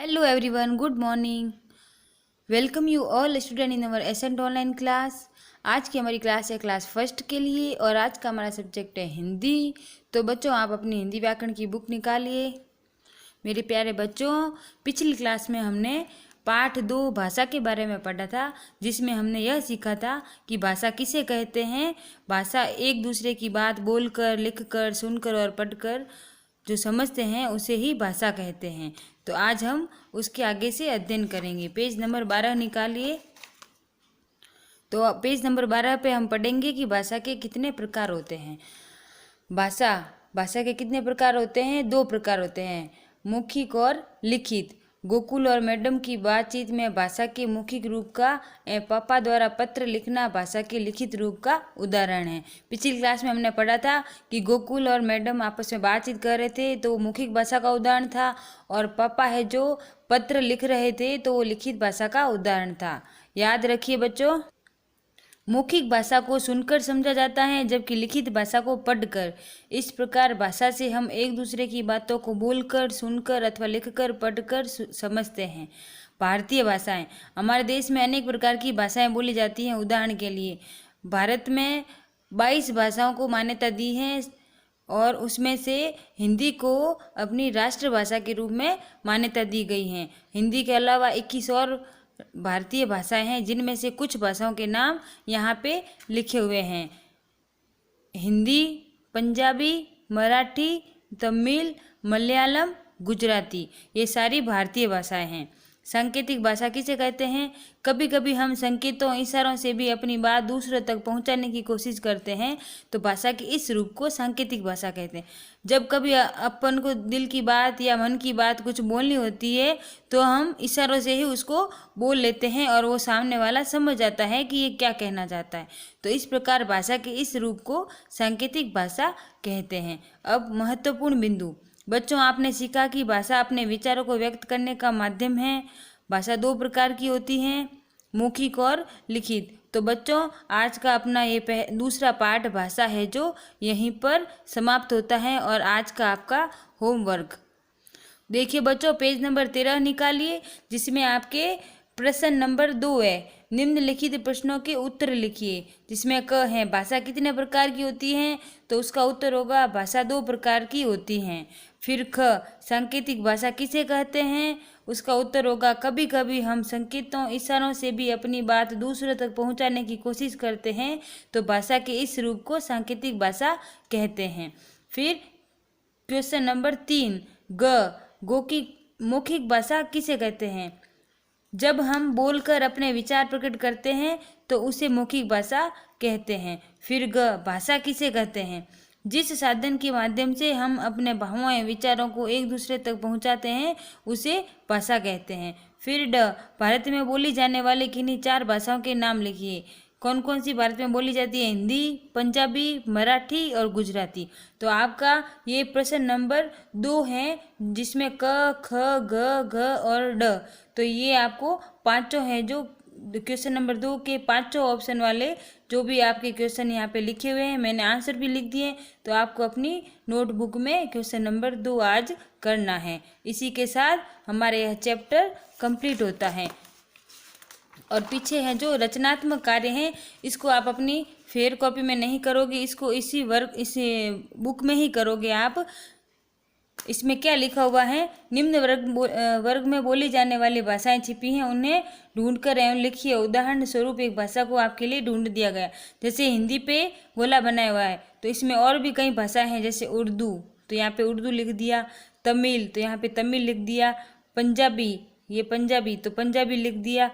Hello everyone, good morning. Welcome you all student in our Ascent online class. आज की हमारी class है class first के लिए और आज का हमारा सब्जेक्ट है हिंदी। तो बच्चों आप अपनी हिंदी व्याकरण की बुक निकालिए। मेरे प्यारे बच्चों, पिछली क्लास में हमने पाठ 2 भाषा के बारे में पढ़ा था, जिसमें हमने यह सीखा था कि भाषा किसे कहते हैं। भाषा एक दूसरे की बात बोलकर, लिखकर, सुनकर और पढ़कर जो समझते हैं उसे ही भाषा कहते हैं। तो आज हम उसके आगे से अध्ययन करेंगे। पेज नंबर 12 निकालिए। तो पेज नंबर 12 पे हम पढ़ेंगे कि भाषा के कितने प्रकार होते हैं। भाषा के कितने प्रकार होते हैं? 2 प्रकार होते हैं, मौखिक और लिखित। गोकुल और मैडम की बातचीत में भाषा के मौखिक रूप का पापा द्वारा पत्र लिखना भाषा के लिखित रूप का उदाहरण है। पिछली क्लास में हमने पढ़ा था कि गोकुल और मैडम आपस में बातचीत कर रहे थे तो मौखिक भाषा का उदाहरण था, और पापा है जो पत्र लिख रहे थे तो वो लिखित भाषा का उदाहरण था। याद रखिए बच्चों, मौखिक भाषा को सुनकर समझा जाता है जबकि लिखित भाषा को पढ़कर। इस प्रकार भाषा से हम एक दूसरे की बातों को बोलकर, सुनकर अथवा लिखकर, पढ़कर समझते हैं। भारतीय भाषाएं। हमारे देश में अनेक प्रकार की भाषाएं बोली जाती हैं। उदाहरण के लिए भारत में 22 भाषाओं को मान्यता दी है और उसमें से हिंदी को अपनी राष्ट्रभाषा के रूप में मान्यता दी गई है। हिंदी के अलावा 21 और भारतीय भाषाएं हैं, जिनमें से कुछ भाषाओं के नाम यहाँ पे लिखे हुए हैं। हिंदी, पंजाबी, मराठी, तमिल, मलयालम, गुजराती, ये सारी भारतीय भाषाएं हैं। सांकेतिक भाषा किसे कहते हैं? कभी कभी हम संकेतों, इशारों से भी अपनी बात दूसरों तक पहुंचाने की कोशिश करते हैं, तो भाषा के इस रूप को सांकेतिक भाषा कहते हैं। जब कभी अपन को दिल की बात या मन की बात कुछ बोलनी होती है तो हम इशारों से ही उसको बोल लेते हैं और वो सामने वाला समझ जाता है कि ये क्या कहना चाहता है। तो इस प्रकार भाषा के इस रूप को सांकेतिक भाषा कहते हैं। अब महत्वपूर्ण बिंदु। बच्चों, आपने सीखा कि भाषा अपने विचारों को व्यक्त करने का माध्यम है। भाषा 2 प्रकार की होती है, मौखिक और लिखित। तो बच्चों, आज का अपना ये दूसरा पाठ भाषा है जो यहीं पर समाप्त होता है और आज का आपका होमवर्क देखिए बच्चों, पेज नंबर 13 निकालिए, जिसमें आपके प्रश्न नंबर 2 है। निम्नलिखित प्रश्नों के उत्तर लिखिए। जिसमें क है भाषा कितने प्रकार की होती है, तो उसका उत्तर होगा भाषा 2 प्रकार की होती हैं। फिर ख, सांकेतिक भाषा किसे कहते हैं, उसका उत्तर होगा कभी कभी हम संकेतों, इशारों से भी अपनी बात दूसरों तक पहुंचाने की कोशिश करते हैं, तो भाषा के इस रूप को सांकेतिक भाषा कहते हैं। फिर क्वेश्चन नंबर 3 ग, मौखिक भाषा किसे कहते हैं? जब हम बोलकर अपने विचार प्रकट करते हैं तो उसे मौखिक भाषा कहते हैं। फिर ग, भाषा किसे कहते हैं? जिस साधन के माध्यम से हम अपने भावों या विचारों को एक दूसरे तक पहुंचाते हैं उसे भाषा कहते हैं। फिर ड, भारत में बोली जाने वाली किन्हीं 4 भाषाओं के नाम लिखिए। कौन कौन सी भारत में बोली जाती है? हिंदी, पंजाबी, मराठी और गुजराती। तो आपका ये प्रश्न नंबर 2 है, जिसमें क, ख, ग, घ और ड। तो ये आपको पांचों हैं, जो क्वेश्चन नंबर 2 के 5 ऑप्शन वाले जो भी आपके क्वेश्चन यहाँ पे लिखे हुए हैं, मैंने आंसर भी लिख दिए। तो आपको अपनी नोटबुक में क्वेश्चन नंबर 2 आज करना है। इसी के साथ हमारे यह चैप्टर कंप्लीट होता है। और पीछे है जो रचनात्मक कार्य हैं, इसको आप अपनी फेयर कॉपी में नहीं करोगे, इसको इस बुक में ही करोगे आप। इसमें क्या लिखा हुआ है? निम्न वर्ग में बोली जाने वाली भाषाएं छिपी हैं, उन्हें ढूंढकर एवं लिखिए। उदाहरण स्वरूप एक भाषा को आपके लिए ढूंढ दिया गया। जैसे हिंदी पे गोला बनाया हुआ है, तो इसमें और भी कई भाषाएं हैं, जैसे उर्दू, तो यहाँ पे उर्दू लिख दिया। तमिल, तो यहाँ पे तमिल लिख दिया। पंजाबी, ये पंजाबी, तो पंजाबी लिख दिया।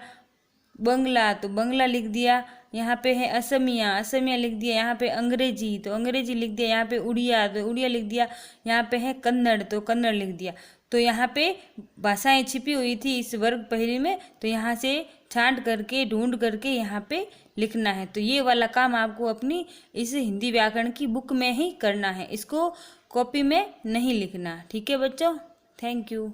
बंगला, तो बंगला लिख दिया। यहाँ पे है असमिया लिख दिया। यहाँ पे अंग्रेजी, तो अंग्रेजी लिख दिया। यहाँ पे उड़िया, तो उड़िया लिख दिया। यहाँ पे है कन्नड़, तो कन्नड़ लिख दिया। तो यहाँ पे भाषाएं छिपी हुई थी इस वर्ग पहेली में, तो यहाँ से छांट करके, ढूंढ करके यहाँ पे लिखना है। तो ये वाला काम आपको अपनी इस हिंदी व्याकरण की बुक में ही करना है, इसको कॉपी में नहीं लिखना। ठीक है बच्चों, थैंक यू।